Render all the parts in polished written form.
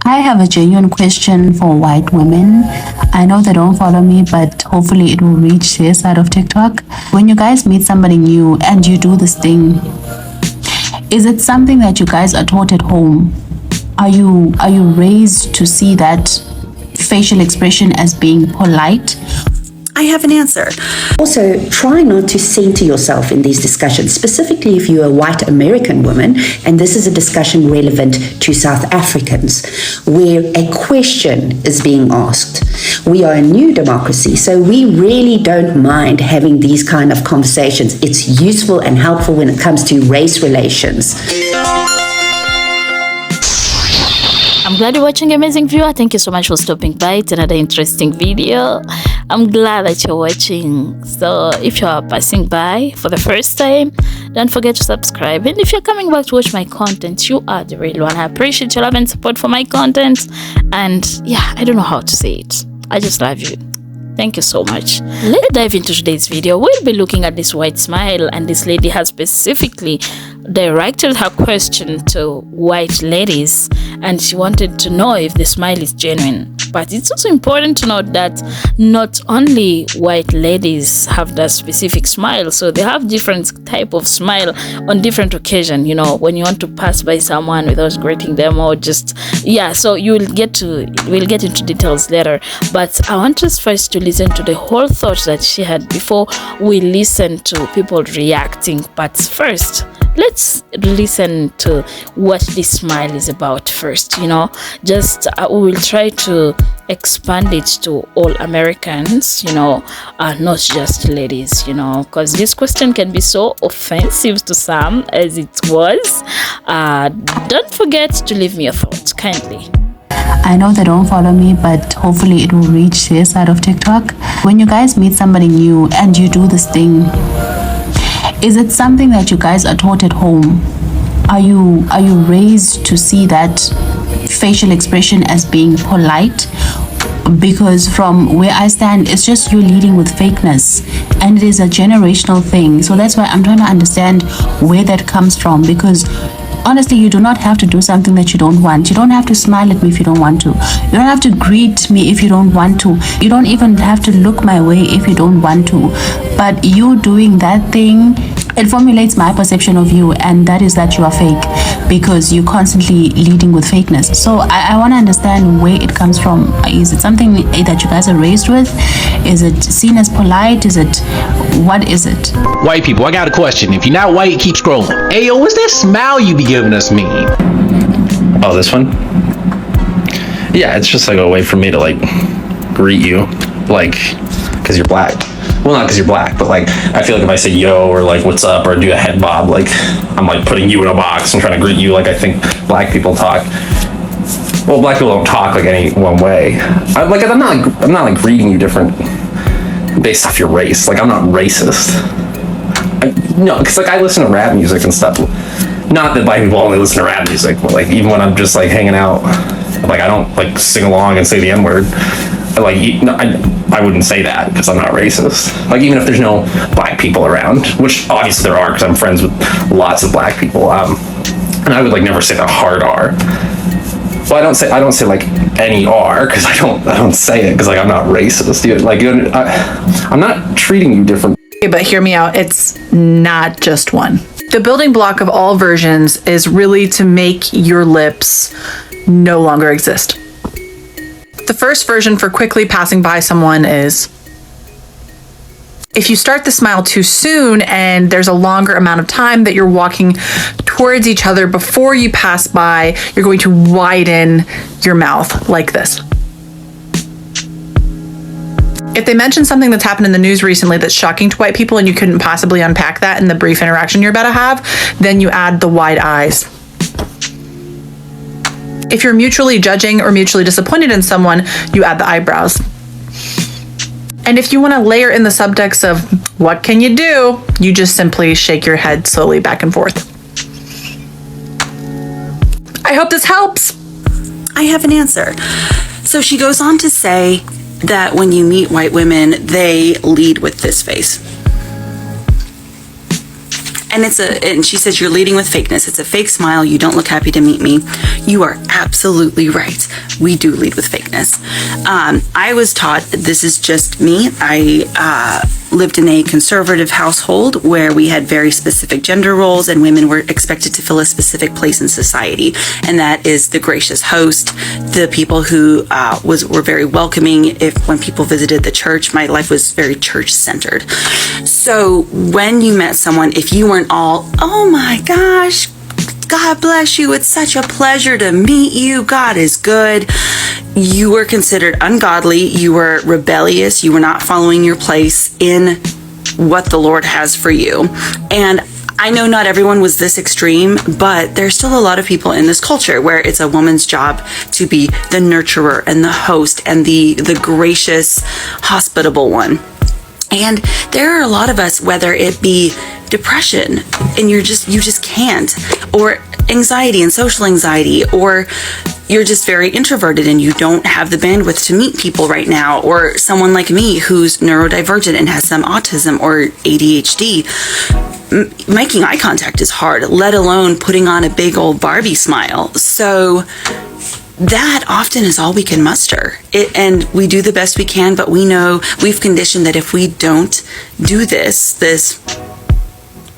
I have a genuine question for white women. I know they don't follow me, but hopefully it will reach their side of TikTok. When you guys meet somebody new and you do this thing, is it something that you guys are taught at home? Are you raised to see that facial expression as being polite? I have an answer. Also, try not to center yourself in these discussions, specifically if you're a white American woman, and this is a discussion relevant to South Africans, where a question is being asked. We are a new democracy, so we really don't mind having these kind of conversations. It's useful and helpful when it comes to race relations. I'm glad you're watching, amazing viewer. Thank you so much for stopping by. It's another interesting video. I'm glad that you're watching. So if you are passing by for the first time, don't forget to subscribe. And if you're coming back to watch my content, you are the real one. I appreciate your love and support for my content. And yeah, I don't know how to say it. I just love you. Thank you so much. Let's dive into today's video. We'll be looking at this white smile, and this lady has specifically directed her question to white ladies, and she wanted to know if the smile is genuine. But it's also important to note that not only white ladies have that specific smile, so they have different type of smile on different occasion. You know, when you want to pass by someone without greeting them, or just so we'll get into details later. But I want us first to listen to the whole thought that she had before we listen to people reacting. But first, let's listen to what this smile is about first. You know, just we will try to expand it to all Americans, you know, not just ladies, you know, because this question can be so offensive to some, as it was. Don't forget to leave me your thoughts kindly. I know they don't follow me, but hopefully it will reach their side of TikTok. When you guys meet somebody new and you do this thing, is it something that you guys are taught at home? Are you raised to see that facial expression as being polite? Because from where I stand, it's just you leading with fakeness, and it is a generational thing. So that's why I'm trying to understand where that comes from, because honestly, you do not have to do something that you don't want. You don't have to smile at me if you don't want to. You don't have to greet me if you don't want to. You don't even have to look my way if you don't want to. But you doing that thing, it formulates my perception of you, and that is that you are fake, because you're constantly leading with fakeness. So I want to understand where it comes from. Is it something that you guys are raised with? Is it seen as polite? What is it? White people, I got a question. If you're not white, keep scrolling. Ayo, what's that smile you be giving us mean? Oh, this one? Yeah, it's just like a way for me to like greet you, like, because you're black. Well, not because you're black, but like, I feel like if I say yo, or like what's up, or do a head bob, like I'm like putting you in a box and trying to greet you like I think black people talk. Well, black people don't talk like any one way. I'm not like greeting you different based off your race. Like, I'm not racist. No, because like I listen to rap music and stuff. Not that black people only listen to rap music, but like even when I'm just like hanging out, like I don't like sing along and say the N-word. Like, I wouldn't say that because I'm not racist. Like, even if there's no black people around, which obviously there are because I'm friends with lots of black people, and I would like never say the hard R. Well, I don't say like any R because I don't say it because like I'm not racist. Dude. Like, I'm not treating you different. Okay, but hear me out. It's not just one. The building block of all versions is really to make your lips no longer exist. The first version for quickly passing by someone is if you start the smile too soon and there's a longer amount of time that you're walking towards each other before you pass by, you're going to widen your mouth like this. If they mention something that's happened in the news recently that's shocking to white people and you couldn't possibly unpack that in the brief interaction you're about to have, then you add the wide eyes. If you're mutually judging or mutually disappointed in someone, you add the eyebrows. And if you want to layer in the subtext of what can you do, you just simply shake your head slowly back and forth. I hope this helps. I have an answer. So she goes on to say that when you meet white women, they lead with this face. and she says, you're leading with fakeness. It's a fake smile. You don't look happy to meet me. You are absolutely right. We do lead with fakeness. I was taught, this is just me. I lived in a conservative household where we had very specific gender roles and women were expected to fill a specific place in society. And that is the gracious host, the people who were very welcoming. When people visited the church, my life was very church centered. So when you met someone, if you weren't all, oh my gosh, God bless you, it's such a pleasure to meet you, God is good, you were considered ungodly, you were rebellious, you were not following your place in what the Lord has for you. And I know not everyone was this extreme, but there's still a lot of people in this culture where it's a woman's job to be the nurturer and the host and the gracious, hospitable one. And there are a lot of us, whether it be depression and you just can't, or anxiety and social anxiety, or you're just very introverted and you don't have the bandwidth to meet people right now, or someone like me who's neurodivergent and has some autism or ADHD. Making eye contact is hard, let alone putting on a big old Barbie smile. So that often is all we can muster. And we do the best we can, but we know we've conditioned that if we don't do this,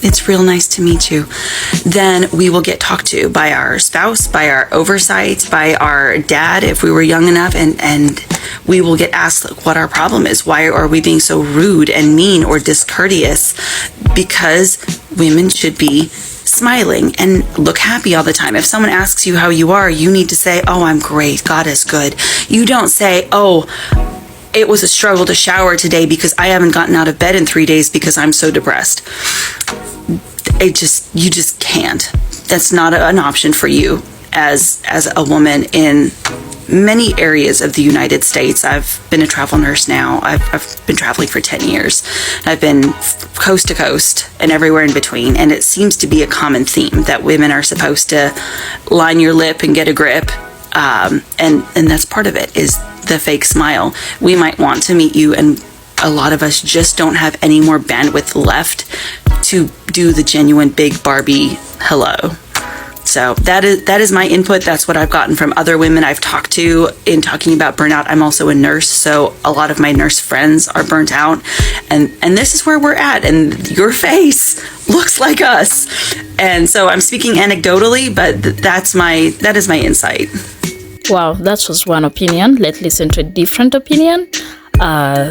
it's real nice to meet you, then we will get talked to by our spouse, by our oversight, by our dad if we were young enough, and we will get asked what our problem is. Why are we being so rude and mean or discourteous? Because women should be smiling and look happy all the time. If someone asks you how you are, you need to say, oh, I'm great, God is good. You don't say, oh, it was a struggle to shower today because I haven't gotten out of bed in 3 days because I'm so depressed. You just can't. That's not an option for you as a woman in many areas of the United States. I've been a travel nurse now. I've been traveling for 10 years. I've been coast to coast and everywhere in between. And it seems to be a common theme that women are supposed to line your lip and get a grip. And that's part of it, is the fake smile. We might want to meet you, and a lot of us just don't have any more bandwidth left to do the genuine big Barbie hello. So that is my input. That's what I've gotten from other women I've talked to in talking about burnout. I'm also a nurse, so a lot of my nurse friends are burnt out, and this is where we're at. And your face looks like us, and so I'm speaking anecdotally, but that is my insight. Wow, that was one opinion. Let's listen to a different opinion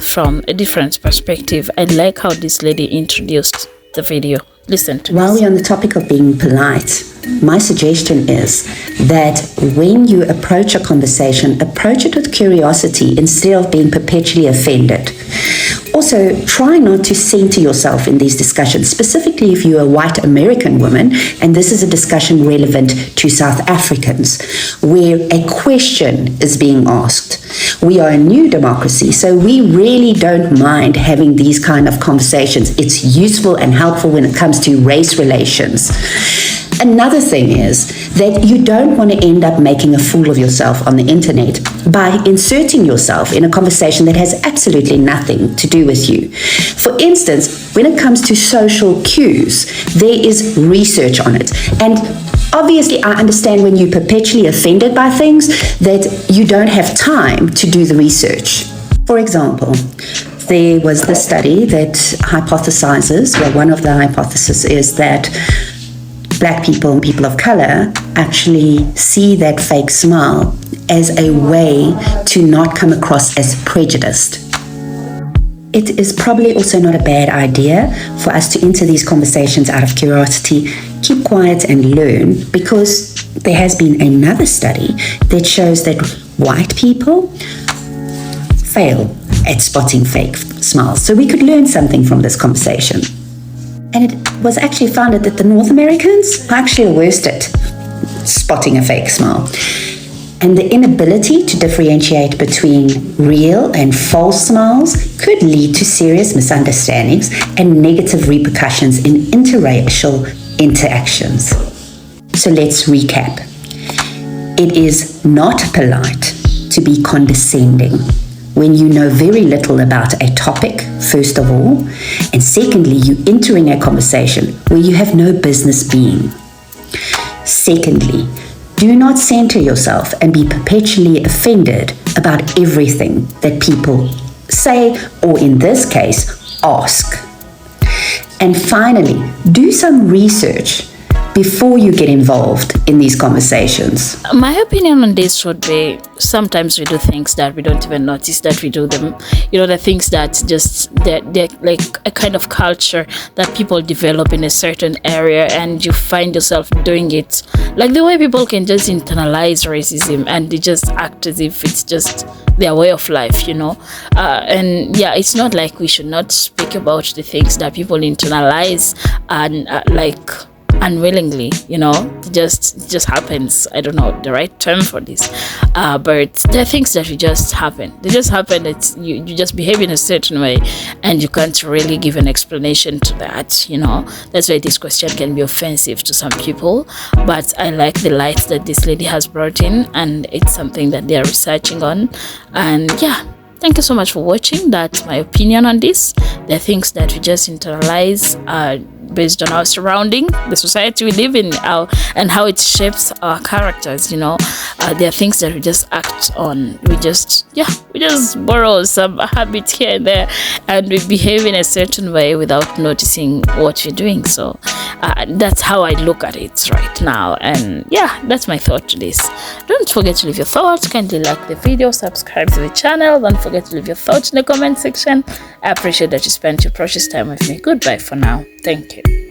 from a different perspective. I like how this lady introduced the video. Listen to While we're on the topic of being polite, my suggestion is that when you approach a conversation, approach it with curiosity instead of being perpetually offended. Also, try not to center yourself in these discussions, specifically if you're a white American woman, and this is a discussion relevant to South Africans, where a question is being asked. We are a new democracy, so we really don't mind having these kind of conversations. It's useful and helpful when it comes to race relations. Another thing is that you don't want to end up making a fool of yourself on the internet by inserting yourself in a conversation that has absolutely nothing to do with you. For instance, when it comes to social cues, there is research on it. And obviously, I understand when you're perpetually offended by things that you don't have time to do the research. For example, there was this study that hypothesizes, well, one of the hypotheses is that Black people and people of color actually see that fake smile as a way to not come across as prejudiced. It is probably also not a bad idea for us to enter these conversations out of curiosity, keep quiet and learn, because there has been another study that shows that white people fail at spotting fake smiles. So we could learn something from this conversation. And it was actually found that the North Americans are actually the worst at spotting a fake smile. And the inability to differentiate between real and false smiles could lead to serious misunderstandings and negative repercussions in interracial interactions. So let's recap. It is not polite to be condescending when you know very little about a topic, first of all, and secondly, you entering a conversation where you have no business being. Secondly, do not center yourself and be perpetually offended about everything that people say, or in this case, ask. And finally, do some research before you get involved in these conversations. My opinion on this would be sometimes we do things that we don't even notice that we do them. You know, the things that just, they're like a kind of culture that people develop in a certain area, and you find yourself doing it. Like the way people can just internalize racism and they just act as if it's just their way of life, you know. And yeah, it's not like we should not speak about the things that people internalize and like unwillingly, you know. It just happens. I don't know the right term for this, but there are things that just happen. They just happen. It's you just behave in a certain way, and you can't really give an explanation to that, you know. That's why this question can be offensive to some people, but I like the light that this lady has brought in, and it's something that they are researching on. And yeah, thank you so much for watching. That's my opinion on this. There are things that we just internalize based on our surrounding, the society we live in, and how it shapes our characters, you know. There are things that we just act on. We just borrow some habits here and there, and we behave in a certain way without noticing what we're doing. So that's how I look at it right now. And yeah, that's my thought to this. Don't forget to leave your thoughts. Kindly like the video, subscribe to the channel. Don't forget to leave your thoughts in the comment section. I appreciate that you spent your precious time with me. Goodbye for now. Thank you.